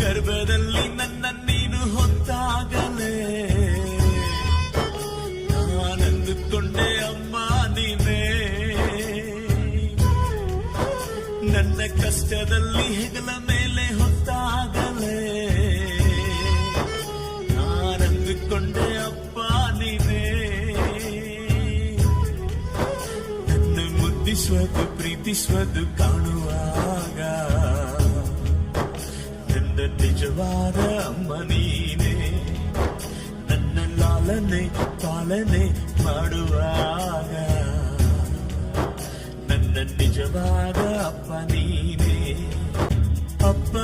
ಗರ್ಭದಲ್ಲಿ ನನ್ನ ನೀನು ಹೊತ್ತಾಗಲೇ ನಾನಂದುಕೊಂಡೆ ಅಮ್ಮ ನೀನೇ. ನನ್ನ ಕಷ್ಟದಲ್ಲಿ ಹೆಗಲ ಮೇಲೆ ಹೊತ್ತಾಗಲೇ ನಾನಂದುಕೊಂಡೆ ಅಪ್ಪ ನೀನೇ. ನನ್ನ ಮುದ್ದಿಸುವುದು ಪ್ರೀತಿಸುವುದು ಕಾಣುವಾಗ ನನ್ನ ನಿಜವಾದ ಅಮ್ಮ ನೀನೇ. ನನ್ನ ಲಾಲನೆ ಪಾಲನೆ ಮಾಡುವಾಗ ನನ್ನ ನಿಜವಾದ ಅಪ್ಪ ನೀನೇ. ಅಪ್ಪ